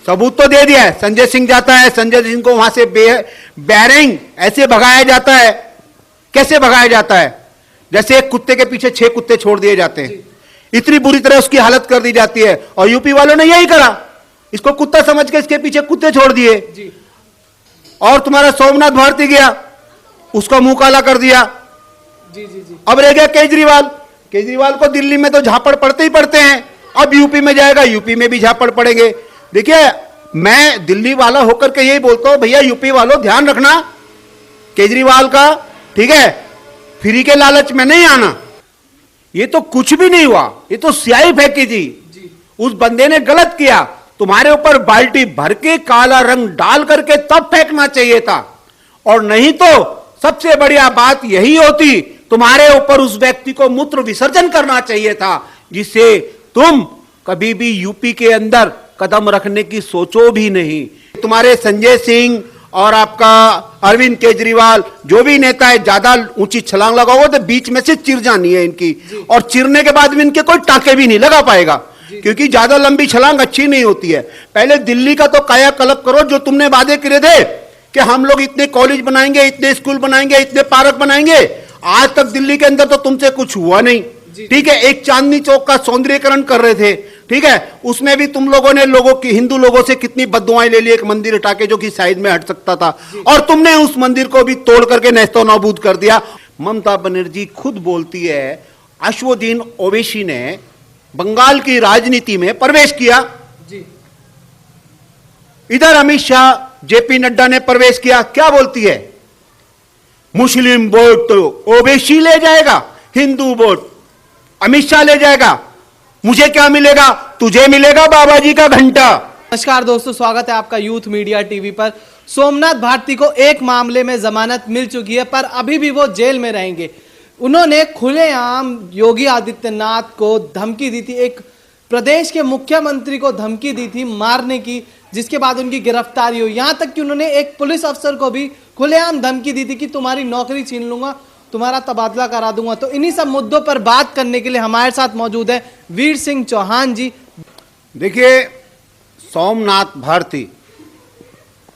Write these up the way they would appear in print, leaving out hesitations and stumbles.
सबूत तो दे दिया है। संजय सिंह जाता है, संजय सिंह को वहां से बैरिंग ऐसे भगाया जाता है। कैसे भगाया जाता है? जैसे एक कुत्ते के पीछे 6 कुत्ते छोड़ दिए जाते हैं। इतनी बुरी तरह उसकी हालत कर दी जाती है। और यूपी वालों ने यही करा, इसको कुत्ता समझ के इसके पीछे कुत्ते छोड़ दिए। और तुम्हारा सोमनाथ भारती गया, उसका मुंह काला कर दिया। अब रह गया केजरीवाल। केजरीवाल को दिल्ली में तो झापड़ पड़ते ही पड़ते हैं, अब यूपी में जाएगा, यूपी में भी झापड़ पड़ेंगे। देखिए, मैं दिल्ली वाला होकर के यही बोलता हूं, भैया यूपी वालों ध्यान रखना केजरीवाल का, ठीक है? फ्री के लालच में नहीं आना। ये तो कुछ भी नहीं हुआ, ये तो स्याही फेंकी थी। उस बंदे ने गलत किया, तुम्हारे ऊपर बाल्टी भर के काला रंग डाल करके तब फेंकना चाहिए था। और नहीं तो सबसे बढ़िया बात यही होती, तुम्हारे ऊपर उस व्यक्ति को मूत्र विसर्जन करना चाहिए था, जिससे तुम कभी भी यूपी के अंदर कदम रखने की सोचो भी नहीं। तुम्हारे संजय सिंह और आपका अरविंद केजरीवाल, जो भी नेता है, ज्यादा ऊंची छलांग लगाओगे तो बीच में से चिर जानी है इनकी। और चिरने के बाद भी इनके कोई टाके भी नहीं लगा पाएगा, क्योंकि ज्यादा लंबी छलांग अच्छी नहीं होती है। पहले दिल्ली का तो कायाकल्प करो, जो तुमने वादे करे थे कि हम लोग इतने कॉलेज बनाएंगे, इतने स्कूल बनाएंगे, इतने पार्क बनाएंगे। आज तक दिल्ली के अंदर तो तुमसे कुछ हुआ नहीं, ठीक है? एक चांदनी चौक का सौंदर्यीकरण कर रहे थे, ठीक है? उसमें भी तुम लोगों ने हिंदू लोगों से कितनी बद्दुआएं ले ली, एक मंदिर हटा के जो कि साइड में हट सकता था, और तुमने उस मंदिर को भी तोड़ करके नेस्तो नाबूद कर दिया। ममता बनर्जी खुद बोलती है, अश्वदीन ओवैसी ने बंगाल की राजनीति में प्रवेश किया, इधर अमित शाह, जेपी नड्डा ने प्रवेश किया। क्या बोलती है? मुस्लिम वोट तो ओवैसी ले जाएगा, हिंदू वोट अमित शाह ले जाएगा। मुझे क्या मिलेगा? तुझे मिलेगा बाबा जी का घंटा। नमस्कार दोस्तों, स्वागत है आपका यूथ मीडिया टीवी पर। सोमनाथ भारती को एक मामले में जमानत मिल चुकी है, पर अभी भी वो जेल में रहेंगे। उन्होंने खुलेआम योगी आदित्यनाथ को धमकी दी थी, एक प्रदेश के मुख्यमंत्री को धमकी दी थी मारने की, जिसके बाद उनकी गिरफ्तारी हुई। यहां तक कि उन्होंने एक पुलिस अफसर को भी खुलेआम धमकी दी थी कि तुम्हारी नौकरी छीन लूंगा, तुम्हारा तबादला करा दूंगा। तो इन्हीं सब मुद्दों पर बात करने के लिए हमारे साथ मौजूद है वीर सिंह चौहान जी। देखिए, सोमनाथ भारती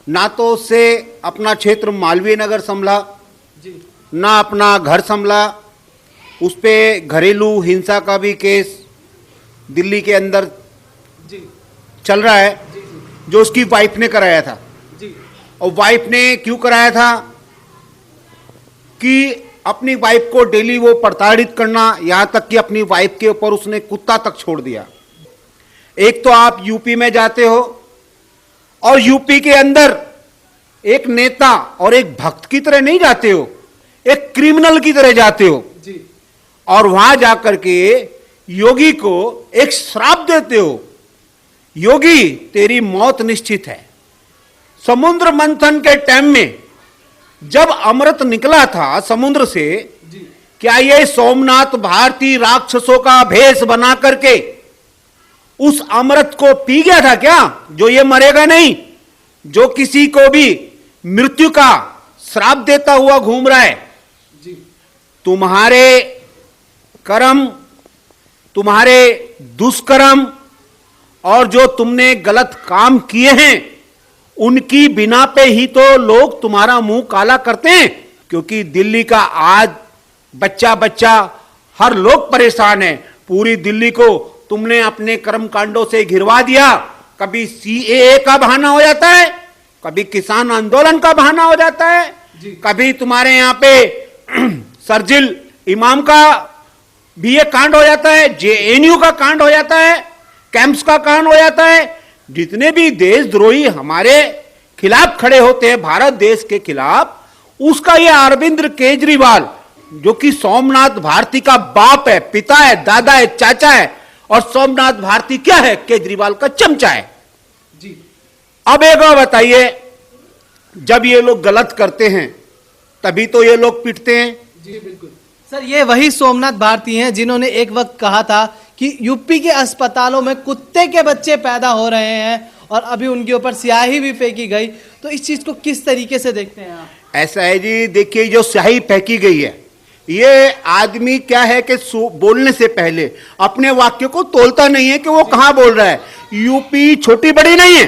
ना तो उससे अपना क्षेत्र मालवीय नगर संभला, ना अपना घर संभला। उस पे घरेलू हिंसा का भी केस दिल्ली के अंदर चल रहा है, जो उसकी वाइफ ने कराया था। और वाइफ ने क्यों कराया था? कि अपनी वाइफ को डेली वो प्रताड़ित करना, यहां तक कि अपनी वाइफ के ऊपर उसने कुत्ता तक छोड़ दिया। एक तो आप यूपी में जाते हो और यूपी के अंदर एक नेता और एक भक्त की तरह नहीं जाते हो, एक क्रिमिनल की तरह जाते हो और वहां जाकर के योगी को एक श्राप देते हो, योगी तेरी मौत निश्चित है। समुद्र मंथन के टाइम में जब अमृत निकला था समुद्र से, क्या ये सोमनाथ भारती राक्षसों का भेष बना करके उस अमृत को पी गया था क्या? जो ये मरेगा नहीं, जो किसी को भी मृत्यु का श्राप देता हुआ घूम रहा है। तुम्हारे कर्म, तुम्हारे दुष्कर्म और जो तुमने गलत काम किए हैं, उनकी बिना पे ही तो लोग तुम्हारा मुंह काला करते हैं। क्योंकि दिल्ली का आज बच्चा बच्चा हर लोग परेशान है। पूरी दिल्ली को तुमने अपने कर्म कांडों से घिरवा दिया। कभी सीएए का बहाना हो जाता है, कभी किसान आंदोलन का बहाना हो जाता है, कभी तुम्हारे यहां पे शर्जिल इमाम का भी ये कांड हो जाता है, जेएनयू का कांड हो जाता है, कैंप्स का कांड हो जाता है। जितने भी देशद्रोही हमारे खिलाफ खड़े होते हैं, भारत देश के खिलाफ, उसका ये अरविंद केजरीवाल, जो कि सोमनाथ भारती का बाप है, पिता है, दादा है, चाचा है, और सोमनाथ भारती क्या है? केजरीवाल का चमचा है। अब एक बात बताइए, जब ये लोग गलत करते हैं तभी तो ये लोग पिटते हैं। जी बिल्कुल सर, ये वही सोमनाथ भारती हैं जिन्होंने एक वक्त कहा था कि यूपी के अस्पतालों में कुत्ते के बच्चे पैदा हो रहे हैं, और अभी उनके ऊपर स्याही भी फेंकी गई। तो इस चीज को किस तरीके से देखते हैं आप? ऐसा है जी, देखिए, जो स्याही फेंकी गई है, ये आदमी क्या है कि बोलने से पहले अपने वाक्य को तोलता नहीं है कि वो कहां बोल रहा है। यूपी छोटी बड़ी नहीं है,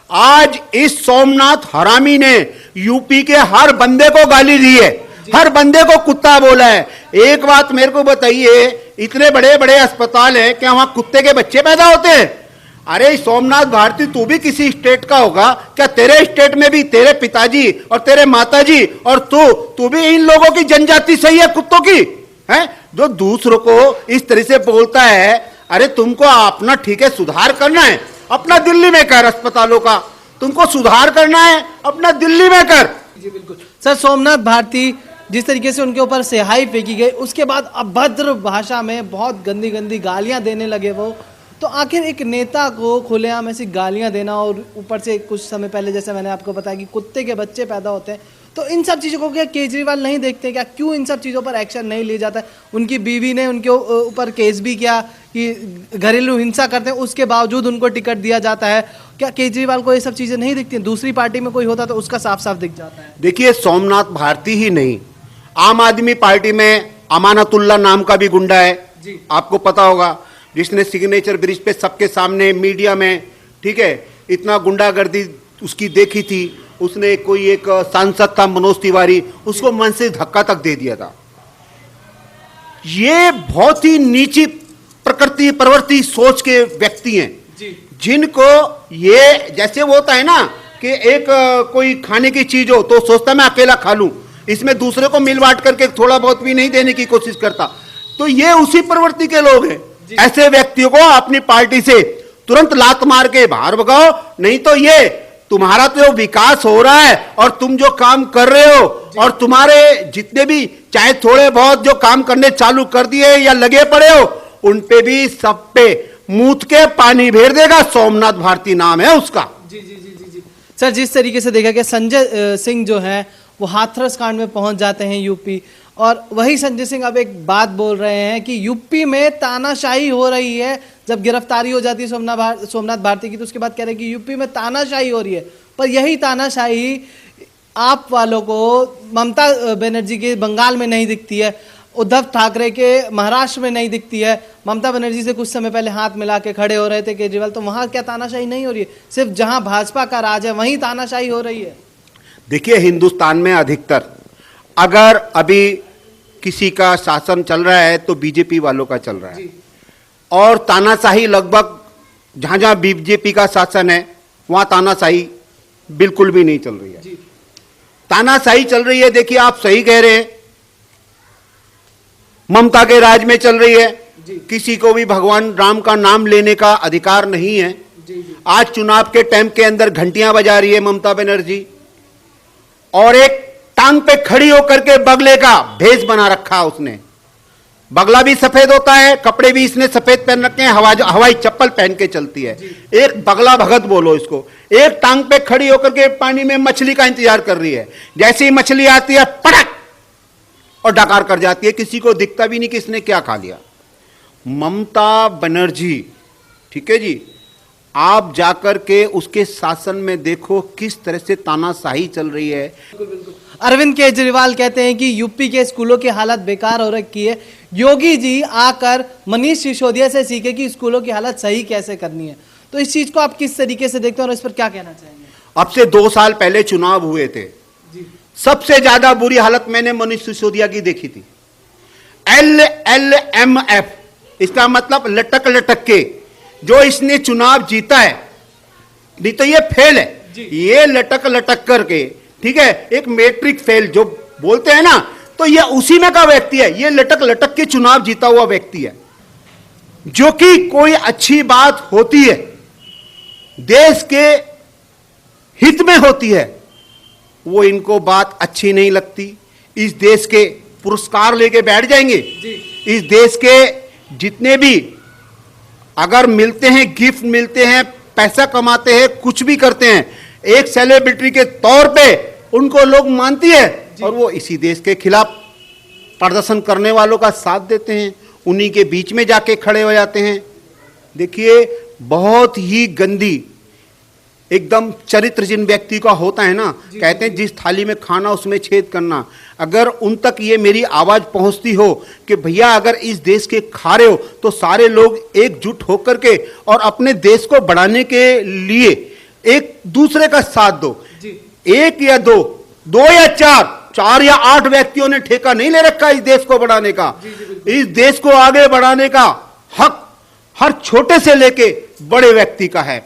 आज इस सोमनाथ हरामी ने यूपी के हर बंदे को गाली दी है, हर बंदे को कुत्ता बोला है। एक बात मेरे को बताइए, इतने बड़े बड़े अस्पताल हैं, क्या वहां कुत्ते के बच्चे पैदा होते हैं? अरे सोमनाथ भारती, तू भी किसी स्टेट का होगा क्या? तेरे स्टेट में भी तेरे पिताजी और तेरे माताजी और तू भी इन लोगों की जनजाति सही है, कुत्तों की है, जो दूसरों को इस तरह से बोलता है। अरे तुमको अपना ठीक है सुधार करना है, अपना दिल्ली में कर, अस्पतालों का तुमको सुधार करना है, अपना दिल्ली में कर। जी बिल्कुल सर, सोमनाथ भारती जिस तरीके से उनके ऊपर स्याही फेंकी गई, उसके बाद अभद्र भाषा में बहुत गंदी गंदी गालियां देने लगे वो, तो आखिर एक नेता को खुलेआम ऐसी गालियां देना और ऊपर से कुछ समय पहले जैसे मैंने आपको बताया कि कुत्ते के बच्चे पैदा होते हैं, तो इन सब चीज़ों को क्या केजरीवाल नहीं देखते क्या? क्यों इन सब चीज़ों पर एक्शन नहीं लिया जाता? उनकी बीवी ने उनके ऊपर केस भी किया कि घरेलू हिंसा करते हैं, उसके बावजूद उनको टिकट दिया जाता है। क्या केजरीवाल को ये सब चीज़ें नहीं दिखती? दूसरी पार्टी में कोई होता तो उसका साफ साफ दिख जाता है। देखिए, सोमनाथ भारती ही नहीं, आम आदमी पार्टी में अमानतुल्ला नाम का भी गुंडा है जी, आपको पता होगा, जिसने सिग्नेचर ब्रिज पे सबके सामने मीडिया में, ठीक है, इतना गुंडागर्दी उसकी देखी थी। उसने कोई एक सांसद था मनोज तिवारी, उसको मन से धक्का तक दे दिया था। ये बहुत ही नीची प्रकृति प्रवृत्ति सोच के व्यक्ति हैं जी, जिनको ये जैसे वो होता है ना कि एक कोई खाने की चीज हो तो सोचता मैं अकेला खा लूं, इसमें दूसरे को मिल बांट करके थोड़ा बहुत भी नहीं देने की कोशिश करता, तो ये उसी प्रवृत्ति के लोग हैं। ऐसे व्यक्तियों को अपनी पार्टी से तुरंत लात मार के बाहर भगाओ, नहीं तो ये तुम्हारा तो विकास हो रहा है और तुम जो काम कर रहे हो और तुम्हारे जितने भी चाहे थोड़े बहुत जो काम करने चालू कर दिए या लगे पड़े हो, उन पे भी सब पे मूत के पानी भेर देगा। सोमनाथ भारती नाम है उसका। जी जी जी जी जी सर, जिस तरीके से देखा गया संजय सिंह जो है वो हाथरस कांड में पहुंच जाते हैं यूपी, और वही संजय सिंह अब एक बात बोल रहे हैं कि यूपी में तानाशाही हो रही है। जब गिरफ्तारी हो जाती है सोमनाथ भारती की, तो उसके बाद कह रहे हैं कि यूपी में तानाशाही हो रही है, पर यही तानाशाही आप वालों को ममता बनर्जी के बंगाल में नहीं दिखती है, उद्धव ठाकरे के महाराष्ट्र में नहीं दिखती है। ममता बनर्जी से कुछ समय पहले हाथ मिला के खड़े हो रहे थे केजरीवाल, तो वहां क्या तानाशाही नहीं हो रही है? सिर्फ जहां भाजपा का राज है वहीं तानाशाही हो रही है। देखिए, हिंदुस्तान में अधिकतर अगर अभी किसी का शासन चल रहा है तो बीजेपी वालों का चल रहा है, और तानाशाही लगभग जहां जहां बीजेपी का शासन है वहां तानाशाही बिल्कुल भी नहीं चल रही है। तानाशाही चल रही है, देखिए आप सही कह रहे हैं, ममता के राज में चल रही है। किसी को भी भगवान राम का नाम लेने का अधिकार नहीं है। आज चुनाव के टाइम के अंदर घंटियां बजा रही है ममता बनर्जी, और एक टांग पे खड़ी होकर के बगले का भेष बना रखा उसने। बगला भी सफेद होता है, कपड़े भी इसने सफेद पहन रखे हैं, हवाई चप्पल पहन के चलती है। एक बगला भगत बोलो इसको। एक टांग पे खड़ी होकर के पानी में मछली का इंतजार कर रही है, जैसे ही मछली आती है पटक और डकार कर जाती है, किसी को दिखता भी नहीं कि इसने क्या खा लिया। ममता बनर्जी, ठीक है जी, आप जाकर के उसके शासन में देखो किस तरह से तानाशाही चल रही है। अरविंद केजरीवाल कहते हैं कि यूपी के स्कूलों की हालत बेकार हो रखी है, योगी जी आकर मनीष सिसोदिया से सीखे कि स्कूलों की हालत सही कैसे करनी है। तो इस चीज को आप किस तरीके से देखते हैं और इस पर क्या कहना चाहेंगे? अब से 2 साल पहले चुनाव हुए थे, सबसे ज्यादा बुरी हालत मैंने मनीष सिसोदिया की देखी थी। LLMF, इसका मतलब लटक लटक के जो इसने चुनाव जीता है, नहीं तो ये फेल है। ये लटक लटक करके, ठीक है, एक मैट्रिक फेल जो बोलते हैं ना, तो ये उसी में का व्यक्ति है। ये लटक लटक के चुनाव जीता हुआ व्यक्ति है। जो कि कोई अच्छी बात होती है, देश के हित में होती है, वो इनको बात अच्छी नहीं लगती। इस देश के पुरस्कार लेके बैठ जाएंगे। इस देश के जितने भी अगर मिलते हैं, गिफ्ट मिलते हैं, पैसा कमाते हैं, कुछ भी करते हैं, एक सेलिब्रिटी के तौर पे उनको लोग मानती है, और वो इसी देश के खिलाफ प्रदर्शन करने वालों का साथ देते हैं, उन्हीं के बीच में जाके खड़े हो जाते हैं। देखिए, बहुत ही गंदी एकदम चरित्र जिन व्यक्ति का होता है ना, कहते हैं जिस थाली में खाना उसमें छेद करना। अगर उन तक ये मेरी आवाज पहुंचती हो कि भैया अगर इस देश के खा रहे हो तो सारे लोग एकजुट होकर के और अपने देश को बढ़ाने के लिए एक दूसरे का साथ दो। जी। एक या दो, दो या चार या 8 व्यक्तियों ने ठेका नहीं ले रखा इस देश को बढ़ाने का। इस देश को आगे बढ़ाने का हक हर छोटे से लेके बड़े व्यक्ति का है।